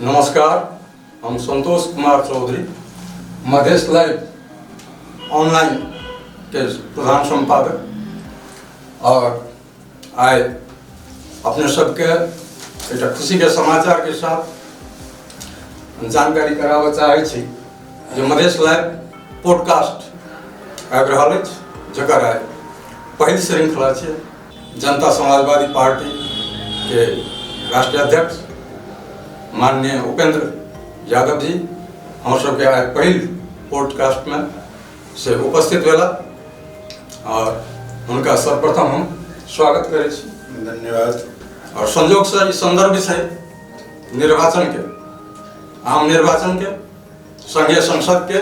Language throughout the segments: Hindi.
नमस्कार, हम संतोष कुमार चौधरी मधेश लाइव ऑनलाइन के प्रधान संपादक और आए अपने सबके एक खुशी के समाचार के साथ जानकारी कराबऽ चाहै छी जे मधेश लाइव पॉडकास्ट आबि रहल अछि, जकर आइ पहिल श्रृंखला छै। जनता समाजवादी पार्टी के राष्ट्रीय अध्यक्ष माननीय उपेंद्र यादव जी हम सबके आइ पहिल पॉडकास्ट में से उपस्थित भेला और उनका सर्वप्रथम हम स्वागत करै छी। धन्यवाद। और संयोग से ई संदर्भ छै निर्वाचन के, आम निर्वाचन के, संघीय संसद के,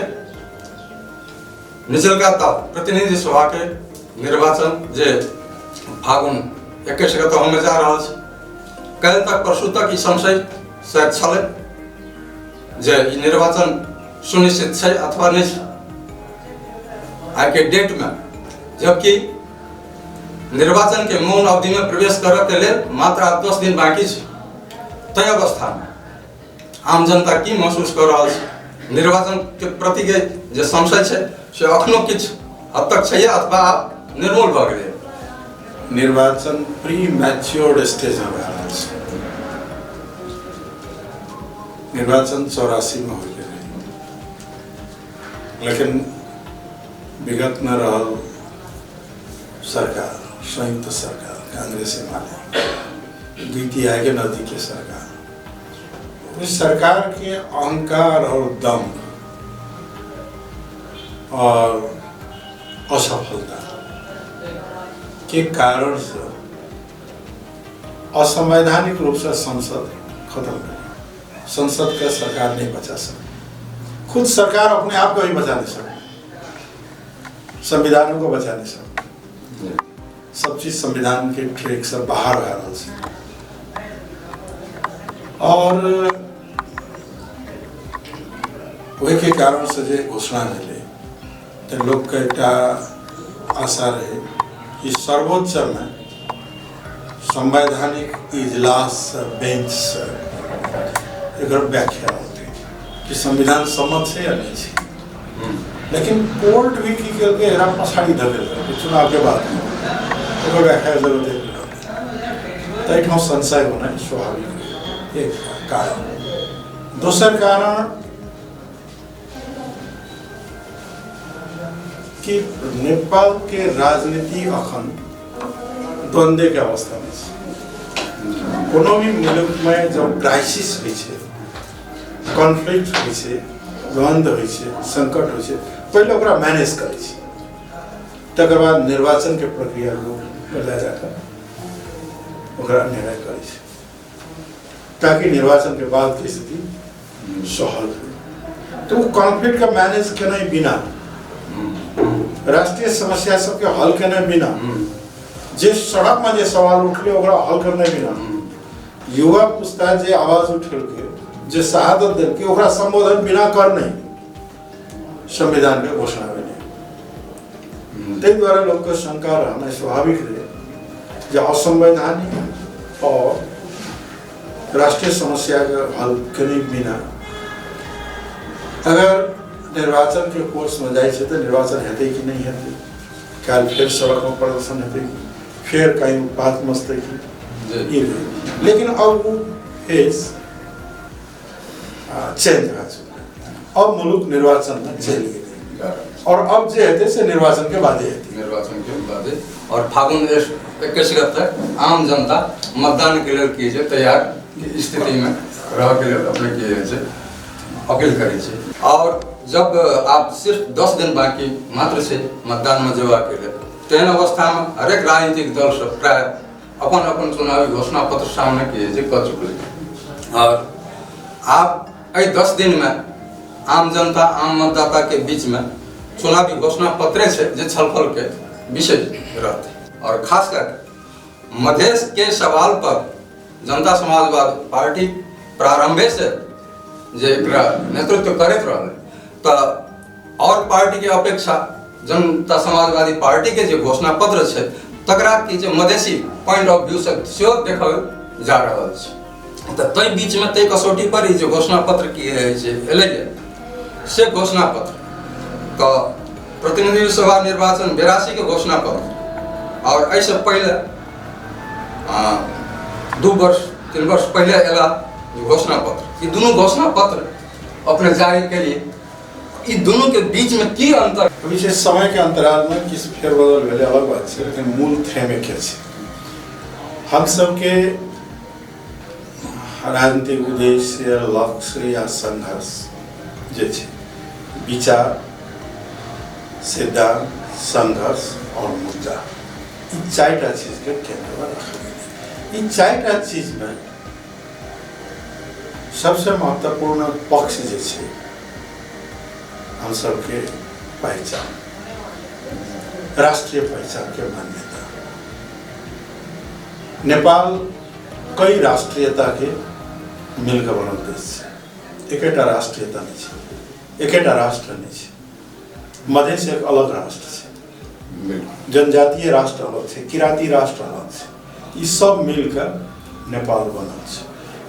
निचलका प्रतिनिधि सभा के निर्वाचन जे फागुन 21 के होने जा रहा है। कल तक परसों तक ई संशय शायद छलै जे ई निर्वाचन सुनिश्चित छै अथवा नहीं छै। आई के डेट में जबकि निर्वाचन के मौन अवधि में प्रवेश करऽ के लेल मात्र 10 दिन बाकी छै, तय अवस्था में आम जनता की महसूस कर रहा है? निर्वाचन के प्रति के जे संशय छै से अखनो किछ हद तक छै अथवा आब निर्मूल भऽ गेलै। निर्वाचन प्री मैच्योर्ड स्टेज में आ रहल छै। निर्वाचन 84 में हो गए, लेकिन विगत में रहल सरकार, संयुक्त सरकार, कांग्रेस माले द्वितीय के नदी के सरकार, उस सरकार के अहंकार और दम और असफलता के कारण से असंवैधानिक रूप से संसद खत्म हो गई। संसद का सरकार नहीं बचा सकती, खुद सरकार अपने आप को ही बचा नहीं सकती, संविधानों को बचा नहीं सकती। सब चीज संविधान के ट्रैक से बाहर आ रहा है। और वही के कारण से जो घोषणा मिले तो लोग का एक आशा रहे कि सर्वोच्च में संवैधानिक इजलास बेंच एक व्याख्या होती कि संविधान सम्मत है या नहीं है। लेकिन कोर्ट भी की करके एरा पछाड़ी धर चुनाव के बाद तो व्याख्या जरूरत है, तो एक संशय होना स्वाभाविक एक कारण। दूसरा कारण कि नेपाल के राजनीति अखन द्वंद्व के अवस्था में कोनो भी मुल्क में जब क्राइसिस होइ छै, कॉन्फ्लिक्ट होइ छै, द्वंद्व होइ छै, संकट होइ छै, पहले ओकरा मैनेज करै छै, तकर बाद निर्वाचन के प्रक्रिया लोग ले जाकर ओकरा निर्णय करै छै ताकि निर्वाचन के बाद की स्थिति सहल हो। तो कॉन्फ्लिक्ट का मैनेज करने बिना, राष्ट्रीय समस्या सबके हल करने बिना, जे सड़क में जे सवाल उठले ओकरा हल करने बिना, युवा पुस्ता जे आवाज उठल के जे शहादत दिल के ओकरा संबोधन बिना कर नहीं संविधान के घोषणा बने। ते द्वारा लोग को शंका रहना स्वाभाविक रहे जो असंवैधानिक और राष्ट्रीय समस्या के हल करने बिना अगर निर्वाचन के कोर्स में जाए तो निर्वाचन हेतै कि नहीं हेतै, काल फिर सड़क में प्रदर्शन हेतै, फिर कहीं बात मस्ते की। लेकिन अब वो फेज चेंज हो चुका, अब मुल्क निर्वाचन में चल गए और अब जो हेतै से निर्वाचन के बाद निर्वाचन के बाद और फागुन 21 तक आम जनता मतदान के लिए की तैयार स्थिति में रह के लिए अपने की अपील करे छे। और जब आप सिर्फ 10 दिन बाकी मात्र से मतदान में जवा के लिए, तेहन अवस्था में हरेक राजनीतिक दल सब प्राय अपन अपन चुनावी घोषणा पत्र सामने किए कर चुके। और आप 10 दिन में आम जनता, आम मतदाता के बीच में चुनावी घोषणा पत्र है जो छलफल के विषय रहते। और खासकर मधेश के सवाल पर जनता समाजवादी पार्टी प्रारंभे से जे नेतृत्व करते रहे, तो और पार्टी के अपेक्षा जनता समाजवादी पार्टी के जो घोषणा पत्र है तकरा की जो मधेसी पॉइंट ऑफ व्यू से देखल जा रहा है। तो तई बीच में तई कसौटी पर ही जो घोषणा पत्र की है से घोषणा पत्र का प्रतिनिधि सभा निर्वाचन 82 के घोषणा पत्र और ऐसे पहले 2 वर्ष 3 वर्ष पहले एला घोषणा पत्र, ये दोनों घोषणा पत्र अपने जारी के लिए ये दोनों के बीच में की अंतर? अभी से समय के अंतराल में किस फेरबदल भेले अलग बात है, लेकिन मूल थेम एक है। हम सबके राजनीतिक उद्देश्य, लक्ष्य या संघर्ष जे छे, विचार, सिद्धांत, संघर्ष और मुद्दा, इन 4टा चीज के केंद्र में रखा। इन 4टा चीज में सबसे महत्वपूर्ण पक्ष जे छे हम सबके पहचान, राष्ट्रीय पहचान के मान्यता। नेपाल कई राष्ट्रीयता के मिलकर बनल देश है, एकेटा राष्ट्रीयता नहीं है, एकेटा राष्ट्र नहीं है। मधेश एक अलग राष्ट्र है, जनजातीय राष्ट्र अलग है, किराती राष्ट्र अलग है, ये सब मिलकर नेपाल बनल है।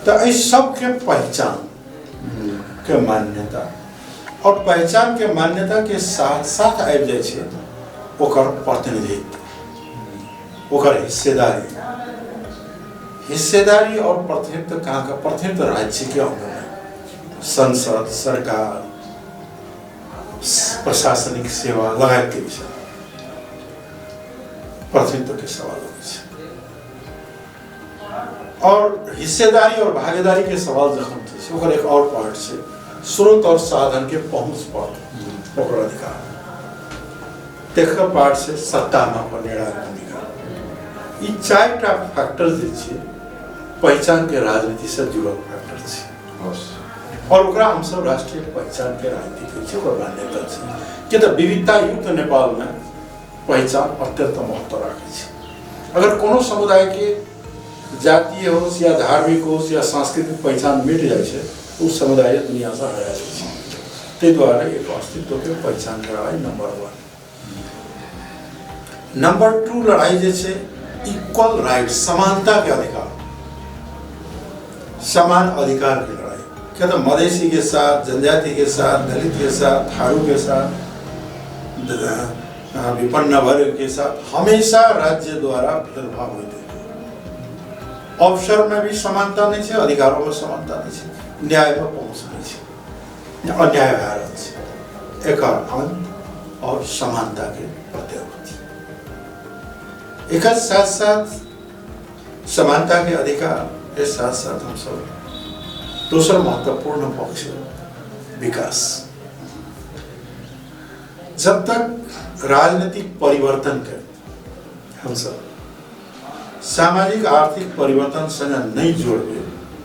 तो इस सब के पहचान के मान्यता और पहचान के मान्यता के साथ साथ आबि जाय छै ओकर प्रतिनिधित्व, ओकर हिस्सेदारी और प्रतिनिधित्व कहाँ का? प्रतिनिधित्व राज्य के अंदर है, संसद, सरकार, प्रशासनिक सेवा लगायत के विषय प्रतिनिधित्व के सवाल होते हैं। और हिस्सेदारी और भागीदारी के सवाल जखन थे ओकर एक और पार्ट से स्रोत और साधन के पहुंच पर ओकर अधिकार, तेकर पार्ट से सत्ता में पर निर्णायक भूमिका। ये 4टा फैक्टर जे छै पहचान के राजनीति से जुड़ल फैक्टर छै और ओकरा हम सब राष्ट्रीय पहचान के राजनीति के छै, ओकर मान्यता छै कि त विविधता युक्त नेपाल में पहचान अत्यंत महत्व राखे छै। अगर कोनो समुदाय के जातीय हो या धार्मिक हो या सांस्कृतिक पहचान मिट जाए छै, उस समुदाय दुनिया से हरा जाए छै। ते द्वारा एक अस्तित्व के पहचान के लड़ाई नंबर 1। नंबर 2 लड़ाई जे छै इक्वल राइट, समानता के अधिकार, समान अधिकार की लड़ाई। क्या तो मधेसी के साथ, जनजाति के साथ, दलित के साथ, थारू के साथ, विपन्न वर्ग के साथ हमेशा राज्य द्वारा भेदभाव होते हैं। अवसर में भी समानता नहीं है, अधिकारों में समानता नहीं है, न्याय में पहुंच नहीं है, अन्याय भारत एक अंत और समानता के प्रत्यावर्ती। एक साथ साथ समानता के अधिकार के साथ साथ हम सब दूसरा महत्वपूर्ण पक्ष विकास। जब तक राजनीतिक परिवर्तन कर हम सब सामाजिक आर्थिक परिवर्तन से नहीं जोड़े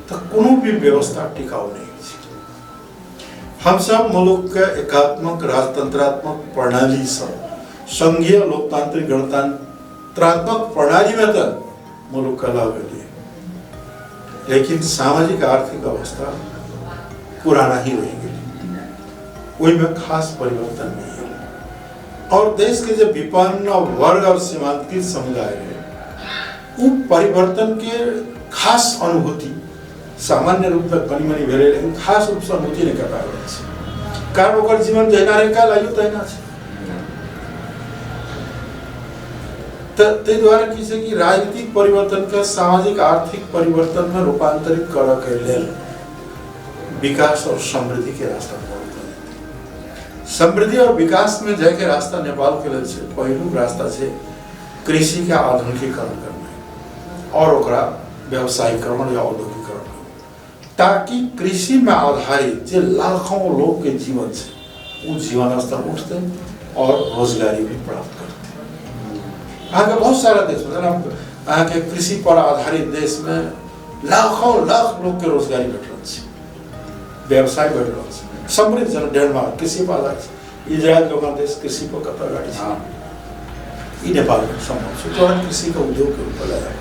तो कोनो भी व्यवस्था टिकाऊ नहीं है। हम सब मुल्क के एकात्मक राजतंत्रात्मक प्रणाली से संघीय लोकतांत्रिक गणतंत्रात्मक प्रणाली में तो मुल्क का लाभ है, लेकिन सामाजिक आर्थिक अवस्था पुराना ही रहेगी, वही में खास परिवर्तन नहीं है। और देश के जो विपन्न वर्ग और सीमांतकृत समुदाय है वो परिवर्तन के खास अनुभूति सामान्य रूप में कनी मनी भेले, लेकिन खास रूप से अनुभूति नहीं कर पाए। कारण ओकर जीवन जहिना रे काल आयु तहिना छै। ते द्वारा की छै कि राजनीतिक परिवर्तन के सामाजिक आर्थिक परिवर्तन में रूपांतरित करऽ के लेल विकास और समृद्धि के रास्ता पर समृद्धि और विकास में जाए के रास्ता नेपाल के लिए छै। पहिलुक रास्ता छै कृषि के आधुनिकीकरण करना और ओकरा व्यवसायीकरण या औद्योगिकरण, ताकि कृषि में आधारित जो लाखों लोग के जीवन से वो जीवन स्तर उठते और रोजगारी भी प्राप्त करते। आगे बहुत सारा देश में के कृषि पर आधारित देश में लाखों लाख लोग के रोजगारी बैठ रहा है, व्यवसाय बैठ रहा है, समृद्ध जन डेनमार्क कृषि पर आधारित, इजराइल लोग देश कृषि पर कतर गाड़ी है, नेपाल में संभव है तो कृषि का उद्योग के ऊपर लाया।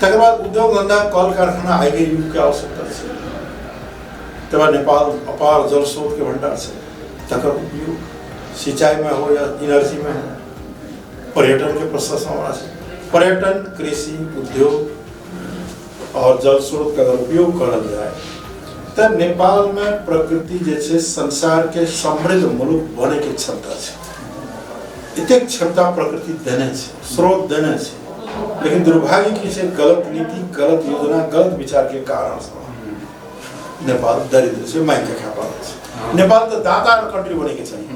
तक बाद उद्योग धंधा कल कारखाना आगे युग के आवश्यकता है, तब नेपाल अपार जल स्रोत के भंडार से तक उपयोग सिंचाई में हो या एनर्जी में हो, पर्यटन के प्रशंसा से पर्यटन, कृषि, उद्योग, और जल स्रोत का अगर उपयोग करल जाए तो नेपाल में प्रकृति जैसे संसार के समृद्ध मुल्क बने के क्षमता है। इतने क्षमता प्रकृति देने से, स्रोत देने से, लेकिन दुर्भाग्य की से गलत नीति, गलत योजना, गलत विचार के कारण से नेपाल दरिद्र से मायके खा पा रहा है। नेपाल तो दाता कंट्री बने के चाहिए,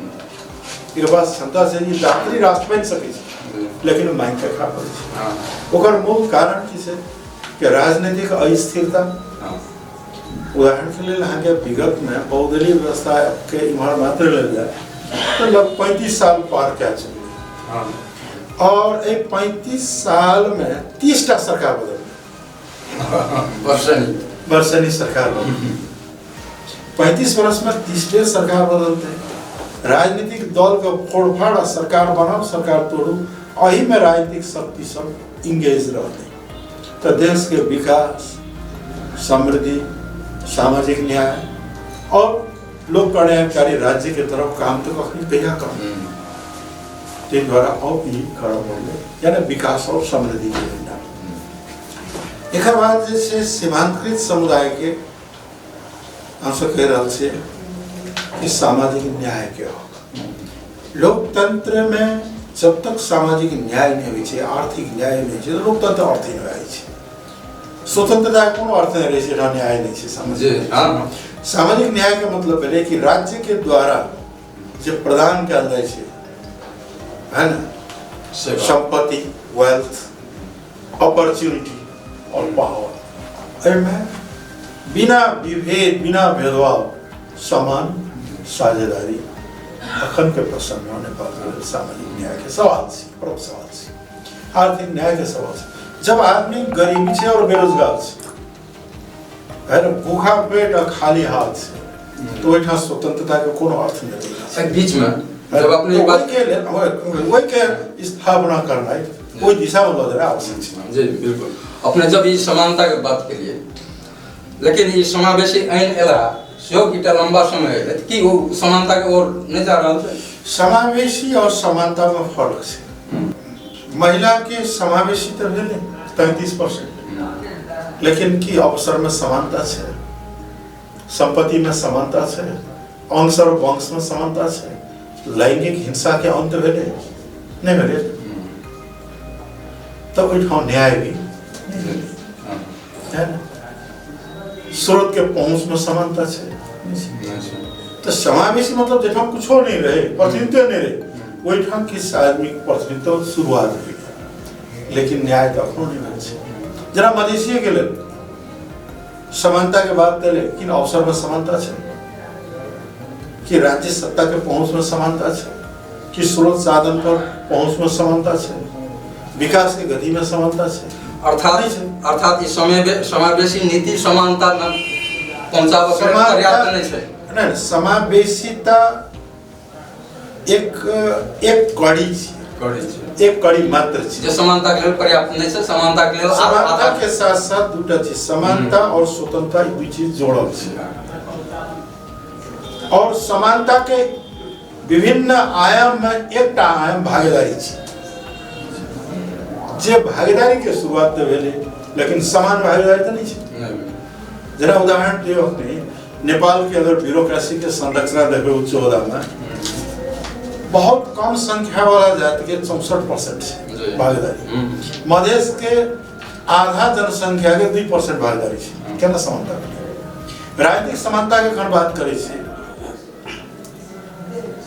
एक बात क्षमता से ये दात्री राष्ट्र बन सके, लेकिन मायके खा पड़े। ओकर मूल कारण की से कि राजनीतिक अस्थिरता। उदाहरण के लिए यहाँ के विगत में बहुदलीय व्यवस्था के इम्हर मात्र ले जाए तो लगभग 35 साल पार क्या चले, और एक 35 साल में 30टा सरकार बदल, वर्षनी सरकार बदल, 35 वर्ष में 30 सरकार बदलते हैं। राजनीतिक दल का फोड़फाड़, सरकार बनाओ सरकार तोड़ो, वही में राजनीतिक शक्ति सब इंगेज रहते। तो देश के विकास, समृद्धि, सामाजिक न्याय और लोक कल्याणकारी राज्य के तरफ काम तो कहीं कहिया कम जिन द्वारा और भी खड़ा होंगे, यानी विकास और समृद्धि के लिए। एक बात जैसे सीमांतकृत समुदाय के अंश कह रहा से कि सामाजिक न्याय क्या होगा। लोकतंत्र में जब तक सामाजिक न्याय नहीं हुई, आर्थिक न्याय नहीं, तो लोकतंत्र अर्थ नहीं रही। स्वतंत्रता को अर्थ नहीं रही, न्याय नहीं है। सामाजिक न्याय का मतलब है कि राज्य के द्वारा जो प्रदान किया जाए है ना, संपत्ति, वेल्थ, अपॉर्चुनिटी और पावर, में बिना विभेद, बिना भेदभाव समान साझेदारी अखंड के प्रसंग होने पर सामाजिक न्याय के सवाल से, प्रमुख सवाल से, आर्थिक न्याय के सवाल से। जब आदमी गरीबी से और बेरोजगार से, है ना, भूखा पेट और खाली हाथ से, तो वही स्वतंत्रता के कोनो अर्थ नहीं। बीच में जब अपने वही के स्थापना करना है, कोई दिशा में लग रहा आवश्यक है। जी बिल्कुल। अपने जब ये समानता के बात के लिए, लेकिन ये समावेशी आइन एला जो कितना लंबा समय है कि वो समानता के ओर नहीं जा रहा है। समावेशी और समानता में फर्क है। महिला के समावेशी तो है 33%, लेकिन की अवसर में समानता है, संपत्ति में समानता है, अंश और वंश में समानता है, लैंगिक हिंसा के अंत भेले नहीं भेले, तब तो न्याय भी है ना, स्रोत के पहुंच में समानता है। तो समावेशी मतलब जब हम कुछ नहीं रहे, प्रतिनिधित्व नहीं रहे, वही ठाम की सार्वजनिक प्रतिनिधित्व शुरुआत हुई, लेकिन न्याय तो अपनो नहीं बने। जरा मधेसी के लिए समानता के बात करे, लेकिन अवसर में समानता है, कि राज्य सत्ता के पहुंच में समानता है, कि स्रोत साधन पर पहुंच में समानता है, विकास की गति में समानता है। अर्थात इस समावेशी नीति समानता में पहुंचावा पर्याप्त नहीं है। नहीं, समावेशिता एक कड़ी मात्र चीज, जो समानता के लिए पर्याप्त नहीं है। समानता के लिए समानता के साथ साथ दूटा चीज, समानता और स्वतंत्रता, दो चीज जोड़ल है। और समानता के विभिन्न आयाम में एक आयाम भागीदारी है। जे भागीदारी के शुरुआत तो भेले, लेकिन समान भागीदारी तो नहीं है। जरा उदाहरण दियो, अपने नेपाल के अंदर ब्यूरोक्रेसी के संरचना देखो, उच्च होदा में बहुत कम संख्या वाला जाति के 64% है भागीदारी, मधेश के आधा जनसंख्या के 2% भागीदारी है। क्या समानता राजनीतिक समानता के खंड बात करे छे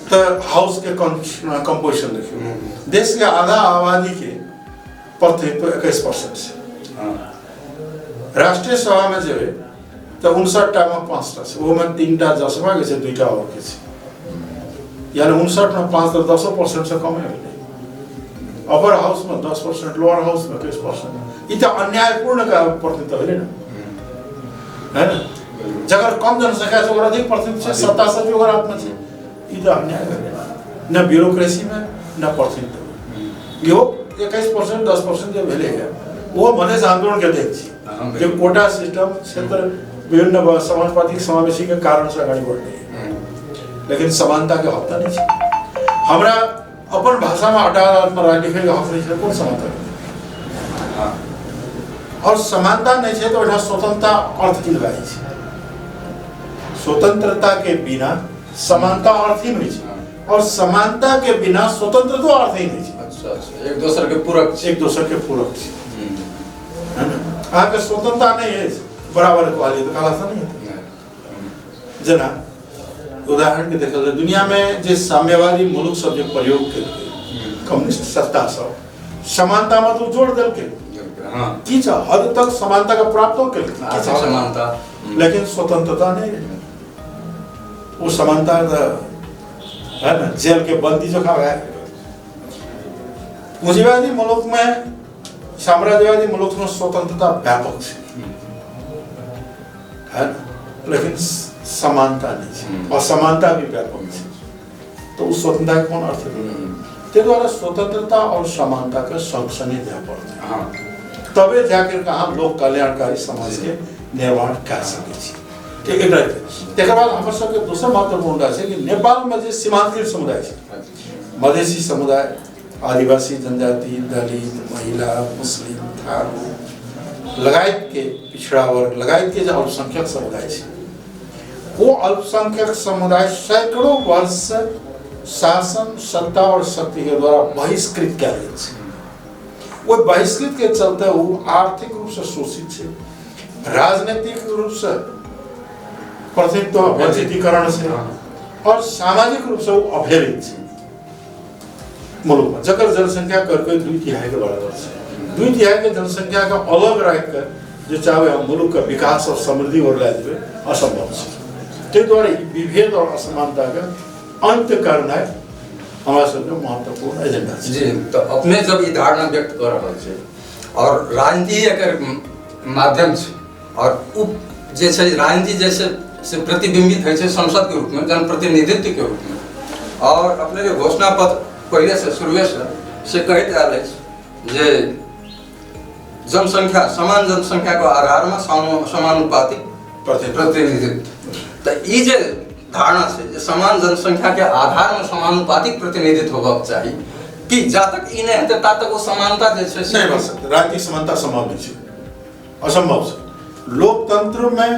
तो हाउस के कंपोजिशन देखियो, देश के आधा आबादी के प्रतिनिधित्व 21% से, राष्ट्रीय सभा में जो है तो 59टा में 5टा से, वो में 3टा जसपा के 2टा और के, यानी 59 में 5 तो 10% से कम है। अपर हाउस में 10%, लोअर हाउस में 21%। ये अन्यायपूर्ण का प्रतिनिधित्व है ना, है ना। जगह कम जनसंख्या से अधिक प्रतिनिधित्व से, सत्ता से भी अगर हाथ में से, ये तो अन्याय है न ब्यूरोक्रेसी में न प्रतिनिधित्व। यो 21% 10% जो भेले है वो मधेश आंदोलन के देख छी, जो कोटा सिस्टम क्षेत्र विभिन्न समानुपातिक समावेशी के कारण से आगे बढ़ रही है, लेकिन समानता के हक नहीं है। हमरा अपन भाषा में 18 में राय लिखे के हक नहीं है, कौन समानता और समानता नहीं है तो स्वतंत्रता अर्थहीन भए छै। स्वतंत्रता के बिना समानता अर्थहीन होइ छै और समानता के बिना स्वतंत्रता अर्थहीन होइ छै। अच्छा अच्छा, एक दूसरे के पूरक छै। एक दूसरे के पूरक छै, है ना। अहाँ के स्वतंत्रता नहीं है बराबर वाली तो काला नहीं है। जना उदाहरण के देखल जाए दुनिया में जे साम्यवादी मुल्क सब जे प्रयोग केलकै कम्युनिस्ट सत्ता सब समानता में तो जोड़ देलकै। हाँ की छ हद तक समानता का प्राप्त हो केलकै आर्थिक समानता, लेकिन स्वतंत्रता नहीं है। वो समानता है ना जेल के बंदी जो खा है। पूंजीवादी मुल्क में साम्राज्यवादी मुल्क में स्वतंत्रता व्यापक है ना, लेकिन समानता नहीं है और समानता भी व्यापक है। तो उस स्वतंत्रता कौन अर्थ है द्वारा स्वतंत्रता और समानता का संरक्षण दिया पड़ता है। हाँ तबे जाकर कहा लोक कल्याणकारी समाज के निर्माण कर सके। ठीक है। तेकर बाद हमर सबके दोसर महत्वपूर्ण है कि नेपाल में जे सीमांतकृत समुदाय है, मधेसी समुदाय, आदिवासी जनजाति, दलित, महिला, मुस्लिम, थारू लगायत के पिछड़ा वर्ग लगायत के जो अल्पसंख्यक समुदाय है, वो अल्पसंख्यक समुदाय सैकड़ों वर्ष शासन सत्ता और शक्ति के द्वारा बहिष्कृत किया गया। वो बहिष्कृत के चलते वो आर्थिक रूप से शोषित है, राजनीतिक रूप से प्रतिनिधित्व वंचितीकरण से और सामाजिक रूप से वो अवहेलित है। मुल्क में जकर जनसंख्या करके 2/3 के बराबर है। 2/3 के जनसंख्या का अलग रहकर जो चाहे हम मुल्क का विकास और समृद्धि और ला देवे असंभव है। ते द्वारा विभेद और असमानता का अंत करना हमारा सबके महत्वपूर्ण एजेंडा है। जी, तो अपने जब ये धारणा व्यक्त कर रहा है और राजनीति एक माध्यम से और उप जैसे राजनीति जैसे से प्रतिबिंबित है संसद के रूप में, जनप्रतिनिधित्व के रूप में। और अपने जो घोषणा पत्र पहले से शुरू से कहते आ रहे जे जनसंख्या समान जनसंख्या के आधार में समानुपातिक प्रतिनिधित्व। तो ये जे धारणा से समान जनसंख्या के आधार में समानुपातिक प्रतिनिधित्व होगा चाहिए कि जब तक इ नहीं हेतै ता तक वो समानता जैसे नहीं बन सकता। राजनीतिक समानता संभव नहीं है, असंभव है। लोकतंत्र में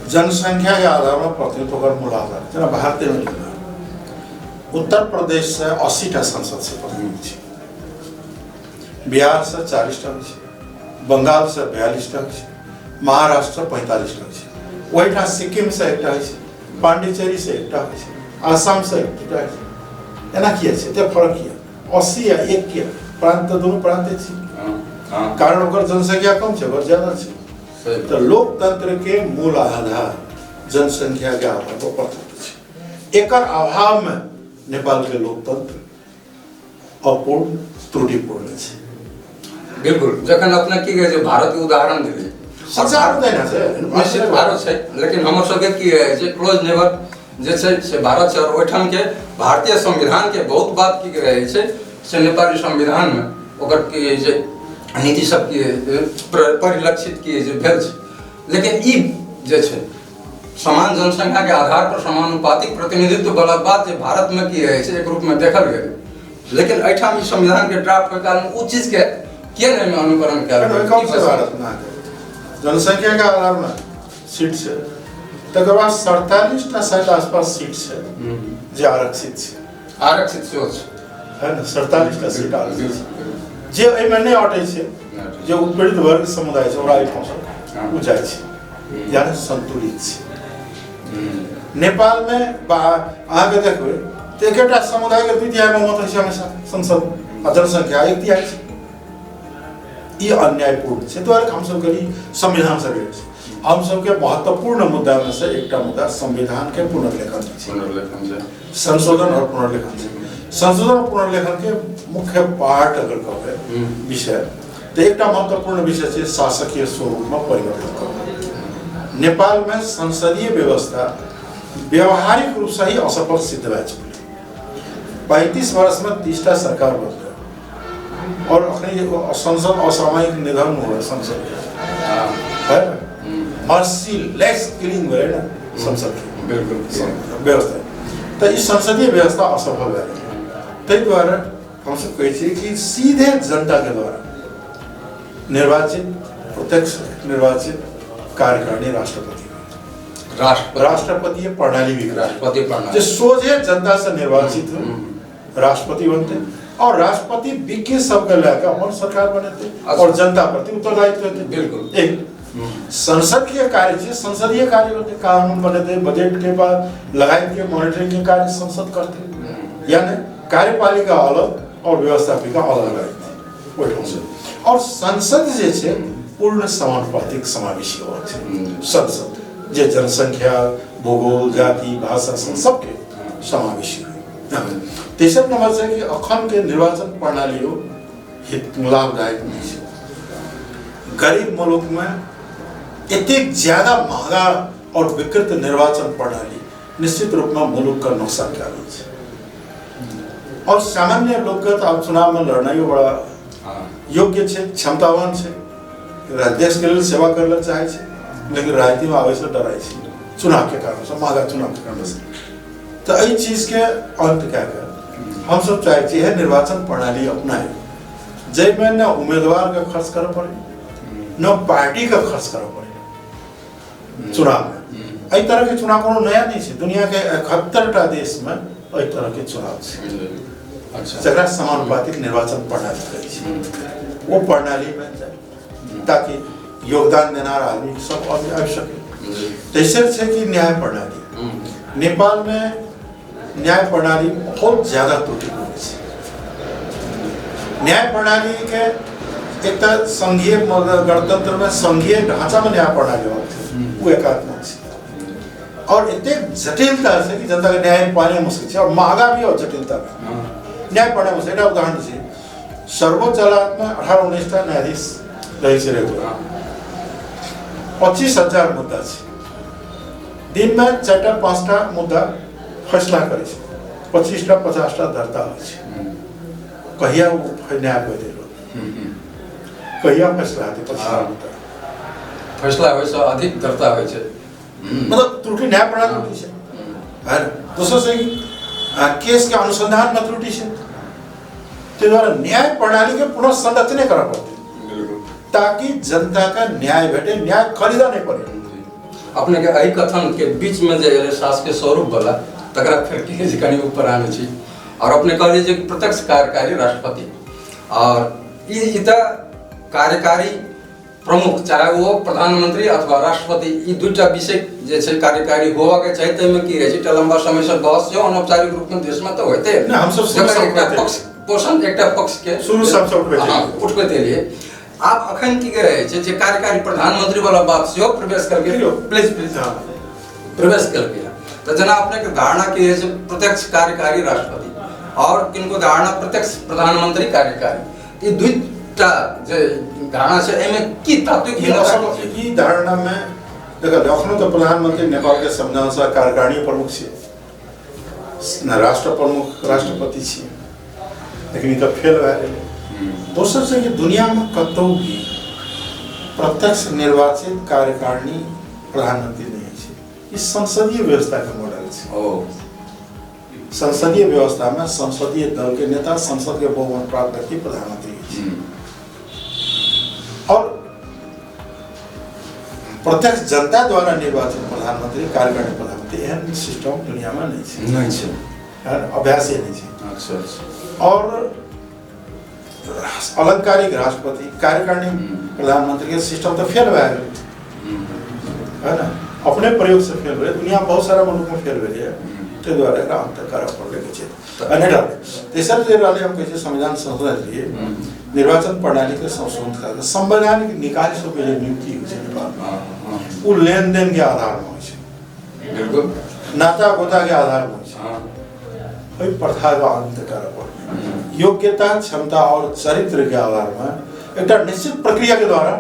जनसंख्या के आधार में प्रतिनिधित्व का मूल आधार जना भारतीय में उत्तर प्रदेश से 80टा संसद से प्रतिनिधि, बिहार से 40टा, बंगाल से 42टा, महाराष्ट्र 45टा, वही सिक्किम से 1टा, पांडिचेरी से 1टा, आसाम से 1टा। एना किया ते फर्क किया 80 या 1 किया प्रांत दोनों प्रांत कारण ओकर जनसंख्या कम है और ज्यादा है। तो लोकतंत्र के मूल आधार जनसंख्या के आधार पर प्रतिनिधित्व है। एकर अभाव में नेपाल के लोकतंत्र अपूर्ण त्रुटिपूर्ण है। बिल्कुल जखन अपने की कहे छै भारत के उदाहरण दिले हजार देना छै निश्चित भारत छै, लेकिन हमर सबके की है जे क्लोज नेबर जे छै से भारत छै और ओठन के भारतीय संविधान के बहुत बात की रहे छै से नेपाली संविधान में ओकर की जे नीति सब की परिलक्षित की जे भेल छै। लेकिन ई जे छै समान जनसंख्या के आधार पर समानुपातिक प्रतिनिधित्व वाला बात जे भारत में की है एक रूप में देखल गेल, लेकिन एठाम ई संविधान के ड्राफ्ट के कारण उ चीज के किए नहीं अनुकरण कयल गेल। कौन से भारत में जनसंख्या के आधार में सीट से तकर बाद 47टा शायद आसपास सीट से जे आरक्षित सोच है ना 47टा सीट आरक्षित जे एमे नहीं अटै छै जे उत्पीड़ित वर्ग समुदाय छै ओकरा पहुंचल उ जाइ छै यानी संतुलित छै। नेपाल में अहाँ के देखबै तो एकटा समुदाय के 2/3 में मत छै हमेशा संसद आ जनसंख्या 1/3 छै। ये अन्यायपूर्ण है। तो हम सब के संविधान से हम सब के महत्वपूर्ण मुद्दा में से एक मुद्दा संविधान के पुनर्लेखन संशोधन और पुनर्लेखन। संशोधन और पुनर्लेखन के मुख्य पार्ट अगर कहे विषय तो एक महत्वपूर्ण विषय है शासकीय स्वरूप में परिवर्तन कर। नेपाल में संसदीय व्यवस्था व्यवहारिक रूप से ही असफल सिद्ध भए चुकी। 35 वर्ष में 30टा सरकार बदल और अपने संसद असामयिक निधन हुआ संसद है मर्सीलेस किलिंग है ना संसद की बिल्कुल व्यवस्था। तो इस संसदीय व्यवस्था असफल है। तै द्वारा हम सब कहे कि सीधे जनता के द्वारा निर्वाचित प्रत्यक्ष निर्वाचित कार्यकारिणी राष्ट्रपति राष्ट्रपति प्रणाली भी राष्ट्रपति प्रणाली जो सोझे जनता से निर्वाचित राष्ट्रपति बनते और राष्ट्रपति बीके सबके लेकर हमारी सरकार बने थे और जनता प्रति उत्तरदायित्व थे। बिल्कुल। एक संसदीय कार्य से संसदीय कार्य होते, कानून बने थे, बजट के बाद लगाए के मॉनिटरिंग के कार्य संसद करते, यानी कार्यपालिका अलग और व्यवस्थापिका अलग रहती ओहि ठाम से। और संसद जे छै पूर्ण समानुपातिक समावेशी होइत छै। संसद जे जनसंख्या, भूगोल, जाति, भाषा सबके समावेशी हो। तेसर नंबर से कि अखन के निर्वाचन प्रणाली हो हित लाभदायक नहीं है। गरीब मुल्क में इतने ज्यादा महंगा और विकृत निर्वाचन प्रणाली निश्चित रूप में मुल्क का नुकसान कर रही है। और सामान्य लोग का तो चुनाव में लड़ना ही बड़ा योग्य है, क्षमतावान है, देश के लिए सेवा करना चाहे छे, लेकिन राजनीति में आवे से डराई छे चुनाव के कारण से, महंगा चुनाव के कारण से। तो यही चीज के अंत क्या कर हम सब चाहे है निर्वाचन प्रणाली अपनाए जैमें न उम्मीदवार का खर्च कर पड़े न पार्टी का खर्च कर पड़े चुनाव में। इस तरह के चुनाव को नया नहीं है, दुनिया के 71टा देश में इस तरह के चुनाव है। जगह समानुपातिक निर्वाचन प्रणाली कही वो प्रणाली में जाए ताकि योगदान देनार आदमी सब आ सके। तेसर से कि न्याय प्रणाली नेपाल में न्याय प्रणाली बहुत ज्यादा त्रुटिपूर्ण है। न्याय प्रणाली के एक तो संघीय गणतंत्र में संघीय ढांचा में न्याय प्रणाली होती है वो एकात्मक है और इतने जटिलता से कि जनता का न्याय पाने मुश्किल है और महंगा भी और जटिलता में न्याय प्रणाली मुश्किल। उदाहरण से सर्वोच्च अदालत में 18-19 न्यायाधीश रही से 25,000 मुद्दा है, दिन में 4-5टा मुद्दा फैसला करे 25-50टा दर्ता हो कहिया न्याय पे कहिया फैसला होते फैसला होय से अधिक दर्ता होय छै, मतलब त्रुटि न्याय प्रणाली है। दोसर से केस के अनुसंधान में त्रुटि है, द्वारा न्याय प्रणाली के पुनः संरचना करा पड़ती ताकि जनता का न्याय भेटे, न्याय खरीदा नहीं पड़े। अपने के एहि कथन के बीच में जे शासकीय स्वरूप वाला तकरा फिर के कनी ऊपर आने छी और अपने कहलिए जे प्रत्यक्ष कार्यकारी राष्ट्रपति और ई कार्यकारी प्रमुख चाहे वो प्रधानमंत्री अथवा राष्ट्रपति ई दूटा विषय जे छै कार्यकारी होवा के चाहिए तै में की रहे छै लंबा समय से बहस जो अनौपचारिक रूप में देश में तो होते ना हम सब एकटा पक्ष पोषण एकटा पक्ष के शुरू सब उठबे देलिए। आप अखन की कहे छै जे कार्यकारी प्रधानमंत्री वाला बात से प्रवेश कर गेलियो प्लीज प्रवेश कर गया तो जना अपने के धारणा की है प्रत्यक्ष कार्यकारी राष्ट्रपति और किनको धारणा प्रत्यक्ष प्रधानमंत्री कार्यकारी ये दुईटा जे धारणा से एमे की तात्विक भिन्नता की धारणा में देखा लखनऊ तो प्रधानमंत्री नेपाल के संविधान अनुसार कार्यकारिणी प्रमुख छे राष्ट्र प्रमुख राष्ट्रपति छे लेकिन ई तो फेल भए गेलै। दोसर से कि दुनिया में कतौ भी प्रत्यक्ष निर्वाचित कार्यकारिणी प्रधानमंत्री नहीं है, इस संसदीय व्यवस्था का मॉडल है। संसदीय व्यवस्था में संसदीय दल के नेता संसद के बहुमत प्राप्त करके प्रधानमंत्री और प्रत्यक्ष जनता द्वारा निर्वाचित प्रधानमंत्री कार्यकारिणी प्रधानमंत्री एहन सिस्टम दुनिया में नहीं है, अभ्यास ही नहीं है। और अलंकारिक राष्ट्रपति कार्यकारिणी प्रधानमंत्री के सिस्टम तो फेल भए गेलै है ना, अपने प्रयोग से फेल भेलै, दुनिया बहुत सारा मुल्क में फेल भेलै है, ताहि दुआरे एकरा अंत करऽ पड़लै के छै नहि रहलै। तेसर जे रहलै हम कहै छियै संविधान संशोधन लिए निर्वाचन प्रणाली के संशोधन करके संवैधानिक निकाय सब के नियुक्ति होइ छै नेपाल में वो लेन-देन के आधार में होइ छै, बिल्कुल नाता गोता के आधार में होइ छै, ओहि प्रथा का अंत करऽ पड़लै। योग्यता क्षमता और चरित्र के आधार में एक निश्चित प्रक्रिया के द्वारा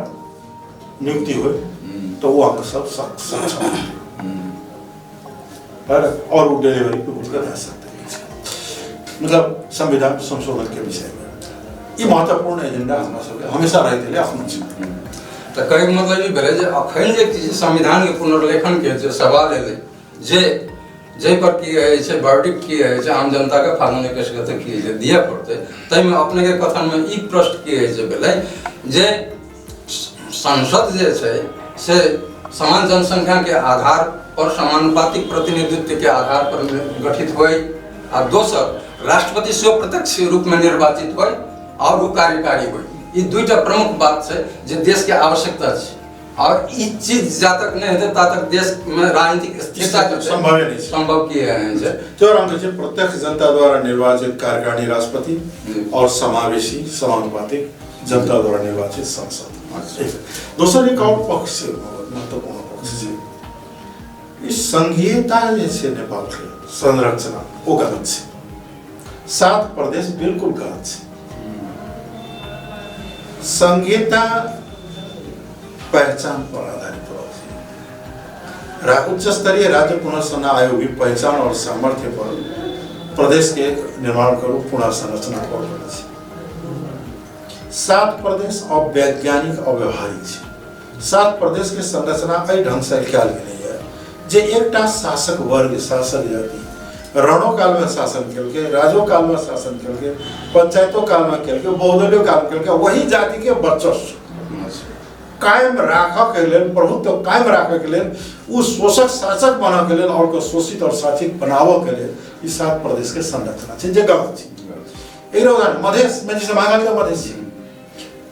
नियुक्ति हो तो वो हम सब सक्षम और वो डिलीवरी पे उसका दे सकते हैं। मतलब संविधान संशोधन के विषय में ये महत्वपूर्ण एजेंडा हमेशा रहते तो कई मतलब ये भेलै जे अखन जे संविधान के पुनर्लेखन के जे सवाल एलै जे पर की है वर्डिक्ट की है आम जनता के फागुन 21 गते की दिए पड़ते तै में अपने के कथन में ई प्रश्न की है भेलै जे संसद जे छै से समान जनसंख्या के आधार पर समानुपातिक प्रतिनिधित्व के आधार पर गठित होय आ दोसर राष्ट्रपति सेहो प्रत्यक्ष रूप में निर्वाचित होय और वो कार्यकारी होय। ये दुईटा प्रमुख बात छै जे देश के आवश्यकता छै और ई चीज जा तक नहीं हेतै ता तक देश में राजनीतिक स्थिरता संभव किए है। तो हम कहते प्रत्यक्ष जनता द्वारा निर्वाचित कार्यकारिणी राष्ट्रपति और समावेशी समानुपातिक जनता द्वारा निर्वाचित संसद। दोसर एक और पक्ष महत्वपूर्ण पक्ष है इस संघीयता जैसे नेपाल के संरचना वो गलत है। 7 प्रदेश बिल्कुल गलत है। संघीयता पहचान पर आधारित होती है। उच्च स्तरीय राज्य पुनर्संरचना आयोग भी पहचान और सामर्थ्य पर प्रदेश के निर्माण करो पुनर्संरचना कर 7 प्रदेश अवैज्ञानिक अव्यवहारिक है। 7 प्रदेश के संरचना एहि ढंग से ख्याल में नहीं है जे एकटा शासक वर्ग शासक जाति रणो काल में शासन केलके राजो काल में शासन केलके पंचायतों काल में केलके बहुदलीय काल में केलके वही जाति के वर्चस्व कायम राखऽ के लेल प्रभुत्व कायम राखऽ के लेल उ शोषक शासक बनऽ के लेल और को शोषित और शासित बनावऽ के लेल ई 7 प्रदेश के संरचना छै जे गलत छै। एरो मधेश में जिसे मांगल के मधेश छै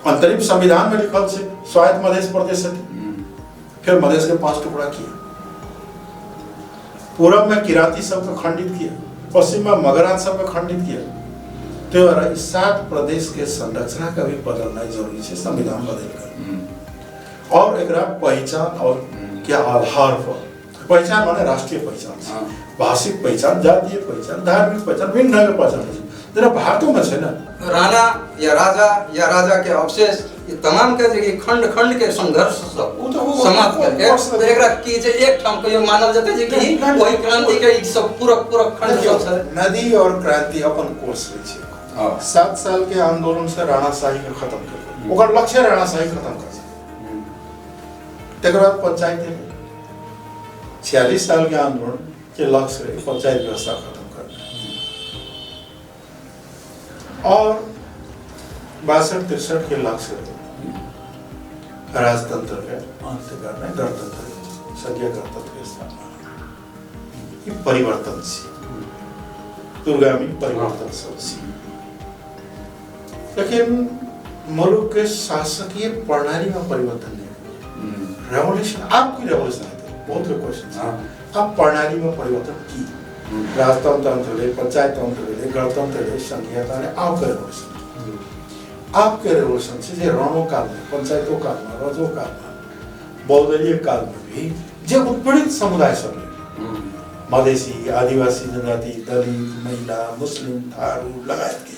अंतरिम संविधान में लिखल छै स्वायत्त मधेश प्रदेश है। फिर मधेश के 5 टुकड़ा किया, पूरब में किराती सबको खंडित किया, पश्चिम में मगरान सबको खंडित किया। तो 7 प्रदेश के संरचना का भी बदलना जरूरी है संविधान बदल कर और एक पहचान और क्या आधार पर पहचान माने राष्ट्रीय पहचान भाषिक पहचान जातीय पहचान धार्मिक पहचान भिन्न ढंग के पहचान जरा भारतों में है ना राणा या राजा के अवशेष ये तमाम के जगह खंड खंड के संघर्ष सब समाप्त करके एकरा की जे एक ठाम को ये मानल जाता है कि वही क्रांति के सब पूरा खंड सब है। नदी और क्रांति अपन कोर्स लै छै। 7 साल के आंदोलन से राणाशाही के खत्म कर ओकर लक्ष्य राणाशाही खत्म कर तकर बाद पंचायत 46 साल के आंदोलन के लक्ष्य रहे पंचायत व्यवस्था खत्म करना और 62-63 के लक्ष्य रहे राजतंत्र के अंत करना गणतंत्र सज्ञा गणतंत्र की स्थापना। ये परिवर्तन से दूरगामी परिवर्तन से लेकिन मुल्क के शासकीय प्रणाली में परिवर्तन नहीं रेवोल्यूशन आपकी रेवोल्यूशन है बहुत क्वेश्चन आप प्रणाली में परिवर्तन की राजतंत्र ले पंचायत तंत्र ले गणतंत्र ले संघीयता ले आपके रेवोल्यूशन से जे रणों काल में पंचायतों काल में राजो काल में बहुदलीय काल में भी जे उत्पीड़ित समुदाय सब मधेसी आदिवासी जनजाति दलित महिला मुस्लिम थारू लगायत के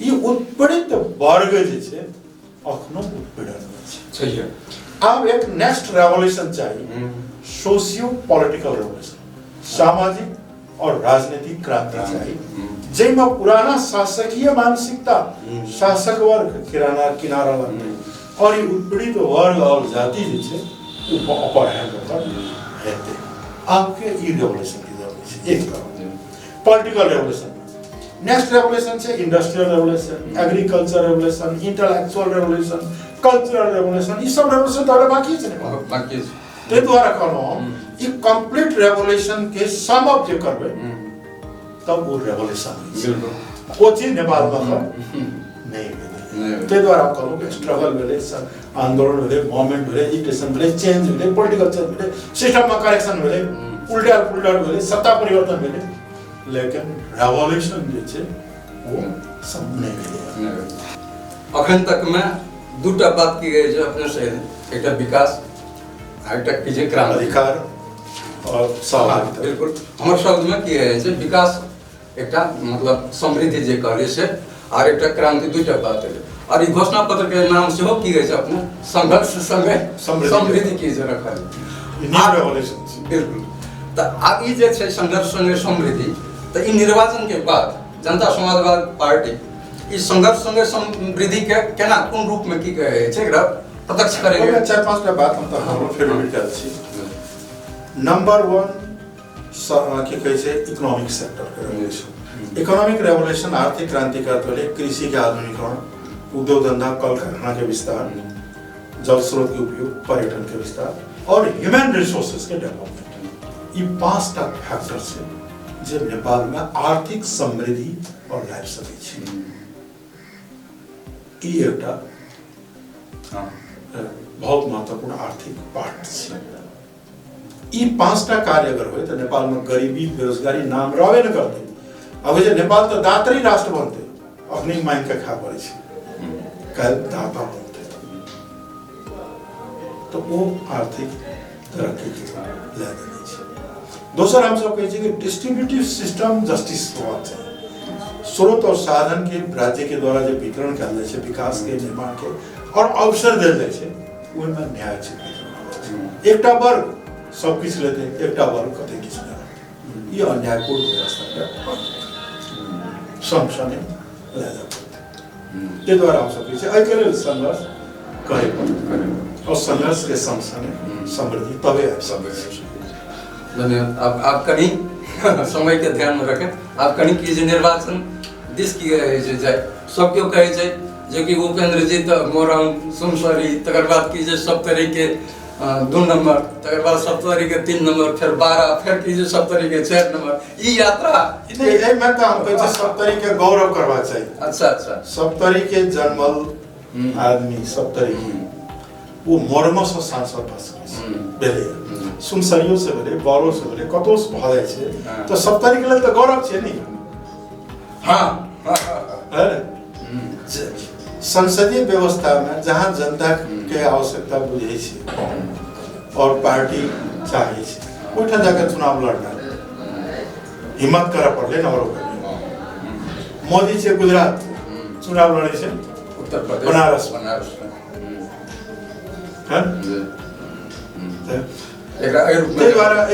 ये उत्पीड़ित वर्ग जे छै अखनो उत्पीड़न छै। अब एक नेक्स्ट रेवोल्यूशन चाहिए सोशियो पॉलिटिकल रेवोल्यूशन सामाजिक और राजनीतिक क्रांति चाहिए जिसमें पुराना शासकीय मानसिकता शासक वर्ग किनारा लगते और ये उत्पीड़ित वर्ग और जाति जैसे अपर हैंड पर रहते आपके ये रेवोल्यूशन की जरूरत है। एक तरफ पॉलिटिकल रेवोल्यूशन नेक्स्ट रेवोल्यूशन से industrial revolution agriculture revolution intellectual revolution cultural revolution ये सब रेवोल्यूशन तो बाकी है बाकी ते द्वारा कहलो ये कंप्लीट रेवोल्यूशन के सम अप जे करबे तब वो रेवोल्यूशन बिल्कुल ओ चीज नेपाल में नहीं भेलै ते द्वारा कहलो कि स्ट्रगल भेलै आंदोलन भेलै मूवमेंट भेलै एजुकेशन भेलै चेंज भेलै पॉलिटिकल चेंज भेलै सिस्टम में करेक्शन भेलै उल्टा भेलै सत्ता परिवर्तन भेलै लेकिन रेवोल्यूशन जे छै वो सब नहीं भेलै। अखन तक में दूटा बात की गई है अपने से एक विकास एक जे क्रांति अधिकार और सहभागिता बिल्कुल हमर शब्द में की है जे विकास एक मतलब समृद्धि जे कहले से और एक क्रांति दुईटा बात है और ये घोषणा पत्र के नाम से हो की गई है अपने संघर्ष संगे समृद्धि की जे रखल रेवोल्यूशन बिल्कुल तो आब ई जे छै संघर्ष संगे समृद्धि तो ई निर्वाचन के बाद जनता समाजवादी पार्टी इस संघर्ष संगे समृद्धि के केना कोन रूप में की कहे छै एकरा प्रत्यक्ष करेंगे। 4-5 टा बात हम तो हमरो फेर विचार छी। नंबर 1 की कहे छै इकोनॉमिक सेक्टर के रेवोल्यूशन इकोनॉमिक रेवोल्यूशन आर्थिक क्रांति का तो कृषि के आधुनिकीकरण उद्योग धंधा कल कारखाना के विस्तार जल स्रोत के उपयोग, पर्यटन के विस्तार और ह्यूमन रिसोर्सेस के डेवलपमेंट। ये 5टा फैक्टर से जे नेपाल में आर्थिक समृद्धि और लाइफ सकै छै। ई एउटा बहुत महत्वपूर्ण आर्थिक पार्ट छै। ई 5टा कार्य अगर हो तो नेपाल में गरीबी, बेरोजगारी नाम रहबे न करते। अब जे नेपाल तो दातरी राष्ट्र बनते, अपनी मांग के खा पड़े कल दाता बनते, तो वो आर्थिक तरक्की के ला देने छै। दोसर हम सब कहे कि डिस्ट्रीब्यूटिव सिस्टम जस्टिस होना चाहिए। स्रोत और साधन के राज्य के द्वारा जो वितरण कल जाए छै, विकास के, निर्माण के और अवसर दिल जाए छै, ओहिमे न्याय छै। एकटा वर्ग सब किछ लेते, एकटा वर्ग कते किछ नहीं। ये अन्यायपूर्ण व्यवस्था संशय ला जाते। के द्वारा हम सब किछ एहि के लेल संघर्ष करे पड़त और संघर्ष के संग संग समृद्धि तबे आबि सकै छै। धन्यवाद। आप कहीं समय के ध्यान में रखें। आप कहीं की जे निर्वाचन दिस की जाए सब क्यों कहे जाए जो कि उपेंद्र जी तो मोरंग सुमसरी तकर बाद की जे सप्तरी के 2 नंबर, तकर बाद सप्तरी के 3 नंबर, फिर 12, फिर की जे सप्तरी के 4 नंबर। ई यात्रा नहीं मैं तो हम कहे सप्तरी के गौरव करवा चाहिए। अच्छा सप्तरी के जन्मल आदमी सप्तरी वो मर्म से सांसद भऽ सकै बेले, सुमसरियो से बेले, बारो से बेले, कतो से भऽ जाइ छै, तो सप्तरी के लेल तो गौरव छै नहीं। संसदीय व्यवस्था में जहाँ जनता के आवश्यकता बुझे और पार्टी चाहिए ओठा जाकर चुनाव लड़ना हिम्मत कर पड़े न। मोदी से गुजरात चुनाव लड़े से, उत्तर प्रदेश, बनारस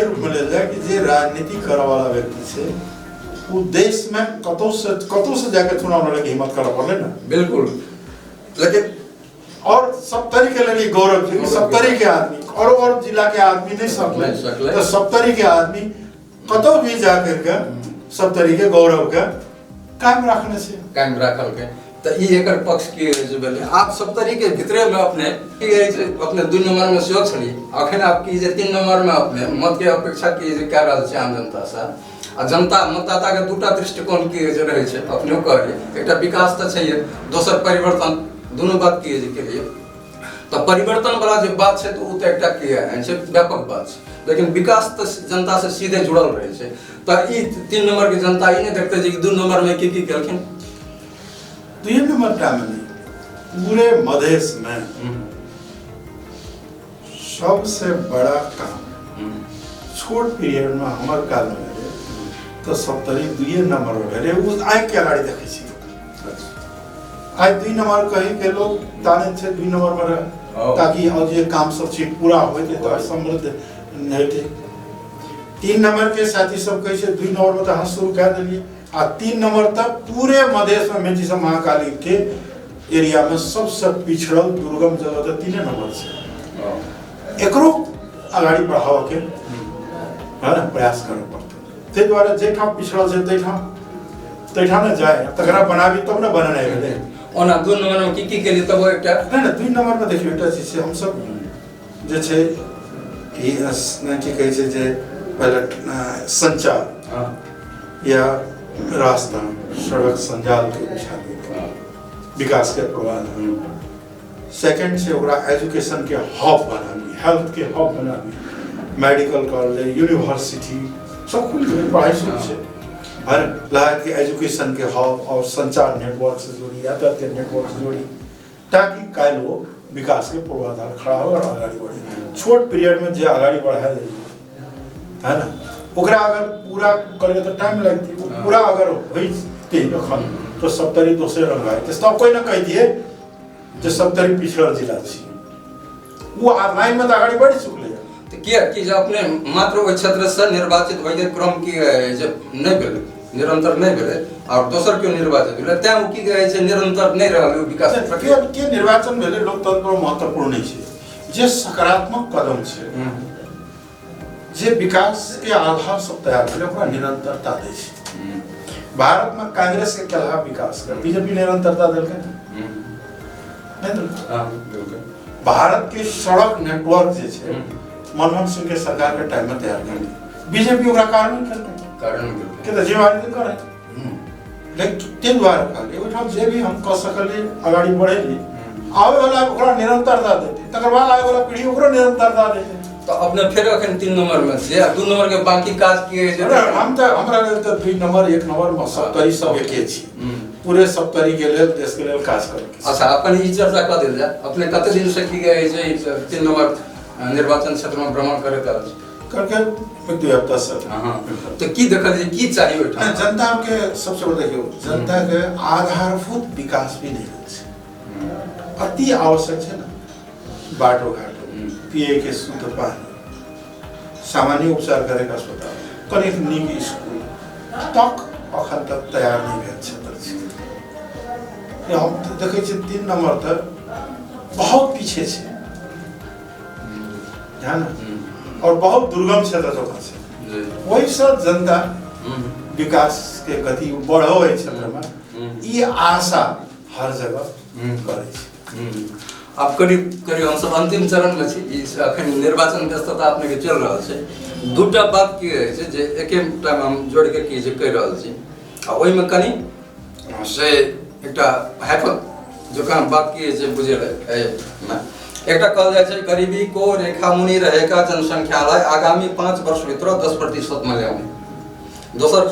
रूप में ले जाए कि जे राजनीति करे वाला व्यक्ति से वो देश में कतो से जाकर चुनाव लड़े की हिम्मत कर पड़े ना। बिल्कुल। लेकिन और सप्तरी के लिए गौरव थी, सप्तरी के आदमी और जिला के आदमी नहीं सकले, तो सप्तरी के आदमी कतो भी जाकर के सप्तरी के गौरव के कायम रखने से कायम रखल के तो ई एकर पक्ष की जे भेले। आप सप्तरी के भितरे में अपने 2 नंबर में सेहो छली, अखन आपकी जे 3 नंबर में अपने मत के अपेक्षा की जे कह रहल छै आम जनता से आ जनता मतदाता के 2टा दृष्टिकोण की जे रहे छै अपने कहलिए। एकटा विकास तो छै, दोसर परिवर्तन, दोनों बात की के लिए तो परिवर्तन वाला जो बात है तो वो तो एक व्यापक बात है, लेकिन विकास तो जनता से सीधे जुड़ल रहे छै। तो ई 3 नंबर की जनता ये नहीं देखते जी कि 2 नंबर में की केलखिन। 2 नंबर का में पूरे मधेश में सबसे बड़ा काम छोट पीरियड में हमारे काल में तो सप्तरी 2 नंबर में भेले। उस आँख के अगाड़ी देखे छी आज 2 नंबर कहीं के लोग ताने थे 2 नंबर में ताकि और ये काम सब चीज पूरा होते तो समृद्ध नहीं थे। 3 नंबर के साथी सब कहे 2 नंबर में तो हम शुरू कर दिए आ 3 नंबर तक पूरे मधेश में मेची से महाकाली के एरिया में सबसे पिछड़ल दुर्गम जगह तो 3 नंबर से एकरो अगाड़ी बढ़ावा के प्रयास करे पड़ते। ते द्वारा जेठा पिछड़ल से तेठा न जाए तकरा बनाबी तब न बनने भेले। ओना 2 नंबर में की के लिए तब एकटा नहीं 2 नंबर में देखियो एकटा चीज हम सब जे छै ई की कहे छै जे पहले संचार या रास्ता सड़क संजाल के बिछा विकास के प्रबंधन, सेकंड से ओकरा एजुकेशन के हब बनाबी, हेल्थ के हब बनाबी, मेडिकल कॉलेज, यूनिवर्सिटी सब खुल गए, पढ़ाई शुरू से हर लायक के एजुकेशन के हब और संचार नेटवर्क से जोड़ी, यातायात के नेटवर्क से जोड़ी, ताकि काल वो विकास के पूर्वाधार खड़ा हो और आगे बढ़े। छोट पीरियड में जे आगे बढ़ा है ना ओकरा अगर पूरा करे तो टाइम लगती, पूरा अगर होते तो सप्तरी दोसरे रंग आए तो सब कोई ना कह दिए जो सप्तरी पिछड़ल जिला छी वो लाइन में आगे बढ़ी चुकले तो किया कि जो अपने मात्र ओहि क्षेत्र से निर्वाचित होय क्रम की जब नहीं भेल निरंतर नहीं भेले और दोसर क्यों निर्वाचित भेले तै की कहे छै निरंतर नहीं रहल विकास प्रक्रिया के निर्वाचन भेले लोकतंत्र महत्वपूर्ण नहीं छै जे सकारात्मक कदम छै जे विकास के आधार सब तैयार करे ओकरा निरंतरता दै छै। भारत में कांग्रेस के केलहा विकास कर बीजेपी निरंतरता देलकै नहीं देलकै। भारत के सड़क नेटवर्क जे छै मनमोहन सिंह के सरकार के टाइम में तैयार कर दी। बीजेपी ओकरा कारण के तो जिम्मेवारी नहीं करे, लेकिन ते द्वारा कहले ओठाम जे भी हम कह सकले आगाड़ी बढ़ेली, आवे वाला ओकरा निरंतरता देते, तकर बाद आवे वाला पीढ़ी ओकरा निरंतरता देते। तो अपने फिर अखन 3 नंबर में से 2 नंबर के बाकी काज किए छै। अरे हम तो हमरा लेल तो 2 नंबर 1 नंबर में सप्तरी सब एके छी, पूरे सप्तरी के लेल देश के लेल काज करे। अच्छा, अपन ई चर्चा कर देल जाए। अपने कते दिन से की गए छै 3 नंबर निर्वाचन क्षेत्र में भ्रमण करे कर करके 1-2 हफ्ता से। हां, तो की देखल जे की चाहिए ओठा जनता के सबसे बड़ा देखियो, जनता के आधारभूत विकास भी नहीं है, अति आवश्यक है ना। बाटो घाटो, पिए के शुद्ध पानी, सामान्य उपचार करे का अस्पताल, कनेक नीक स्कूल तक अखन तक तैयार नहीं भेल क्षेत्र छै। हम देखे छी 3 नंबर तक बहुत पीछे छै, है ना, और बहुत दुर्गम क्षेत्र जगह छै। वही सब जनता विकास के गति बढ़ो है क्षेत्र में, ये आशा हर जगह करे छै। अब करीब हम सब अंतिम चरण में छी। ई अखन निर्वाचन व्यस्तता अपने के चल रहल छै। दूटा बात की है छै जे एके टाइम हम जोड़ के की जे कह रहल छी, आ ओइ में कनी से एकटा हैफल जो काम बात की है जे बुझे है ना। एकटा कहल जाय छै गरीबी को रेखा मुनि रहेका जनसंख्यालाई आगामी 5 वर्ष भित्र 10% में ल्याउने। दोसर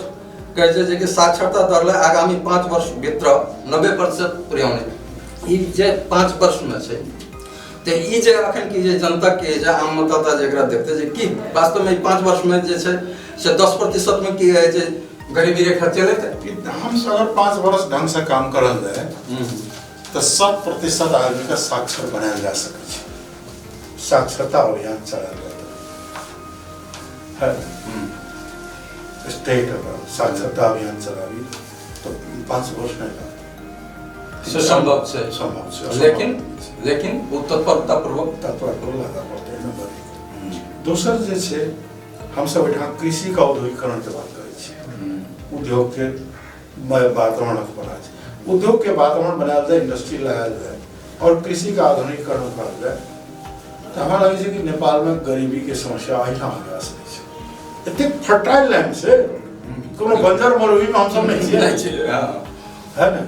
कहै छै जे कि साक्षरता दरलाई आगामी 5 वर्ष भित्र 90% पुर्याउने। ई जे 5 वर्ष में छै, ते ई जे अखन की जे जनता के जे आम मतदाता जेकरा देखते जे की वास्तव में 5 वर्ष में जे छै से 10% में की है जे गरीबी रेखा चलेते। हम अगर 5 वर्ष ढंग से काम करल जाए तो 100% आदमी का साक्षर बनायल जा सके छै। साक्षरता अभियान चलायल है, स्टेट अगर साक्षरता अभियान चलावी तो 5 वर्ष में से संभव छै, लेकिन वो तत्परता पूर्वक लगा पड़ते हैं। नंबर 1। दोसर जे छै हम सब एठाम कृषि का औद्योगिकरण के बात करै छी, उद्योग के वातावरण बना छै। उद्योग के वातावरण बनायल जाए, इंडस्ट्री लगायल जाए और कृषि का आधुनिकीकरण करल जाए, तो हमरा लगे छै कि नेपाल में गरीबी के समस्या एहिठाम हटा सकै छै। एते फर्टाइल लैंड छै, कोनो बंजर मरुभूमि में हम सब नहीं छियै, है ना।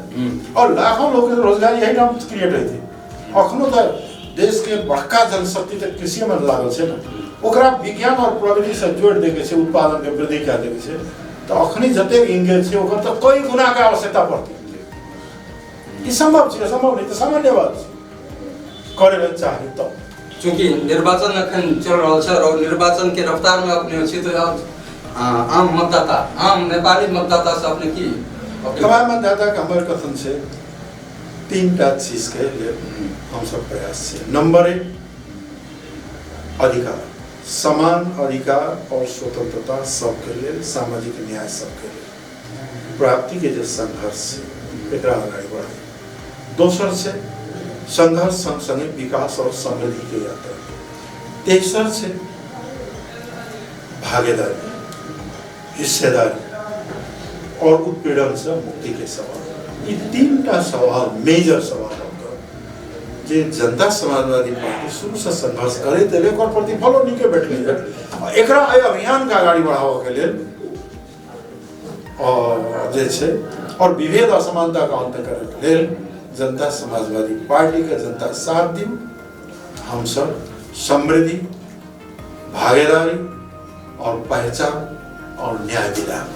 और लाखों लोग के रोजगारी यही नाम क्रिएट होती है। अखनो तो देश के बड़का जनशक्ति तक कृषि में लागल छै ना, ओकरा विज्ञान और प्रगति से जोड़ दे के छै, उत्पादन के वृद्धि कए दे के छै, तो अखनी जते इंगेज छै ओकर तो कई गुना के आवश्यकता पड़ती है। ई संभव छै, संभव नहीं तो सामान्य बात छै, करे ले चाहे तो। चूंकि निर्वाचन अखन चल रहल छै और निर्वाचन के रफ्तार में अपने छी, तो आम मतदाता, आम नेपाली मतदाता से अपने की कमाई मतदाता के हमर कथन छै 3टा चीज के लिए हम सब प्रयास छै। नंबर 1 अधिकार, समान अधिकार और स्वतंत्रता सबके लिए, सामाजिक न्याय सबके लिए प्राप्ति के जो संघर्ष है एकरा आगे बढ़े। दोसर छै संघर्ष संग संगे विकास और समृद्धि के यात्रा। तेसर छै भागीदारी, हिस्सेदारी और उत्पीड़न से मुक्ति के सवाल। ये 3टा सवाल मेजर सवाल जे जनता समाजवादी पार्टी शुरू से संघर्ष करे थे, लेकिन प्रतिफलो निके भेटले। एकरा अभियान का आगाड़ी बढ़ावा के लेल और जे छै और विभेद असमानता का अंत करे के लेल जनता समाजवादी पार्टी के जनता साथ दी। हम सब समृद्धि, भागीदारी और पहचान और न्याय दिलाएं।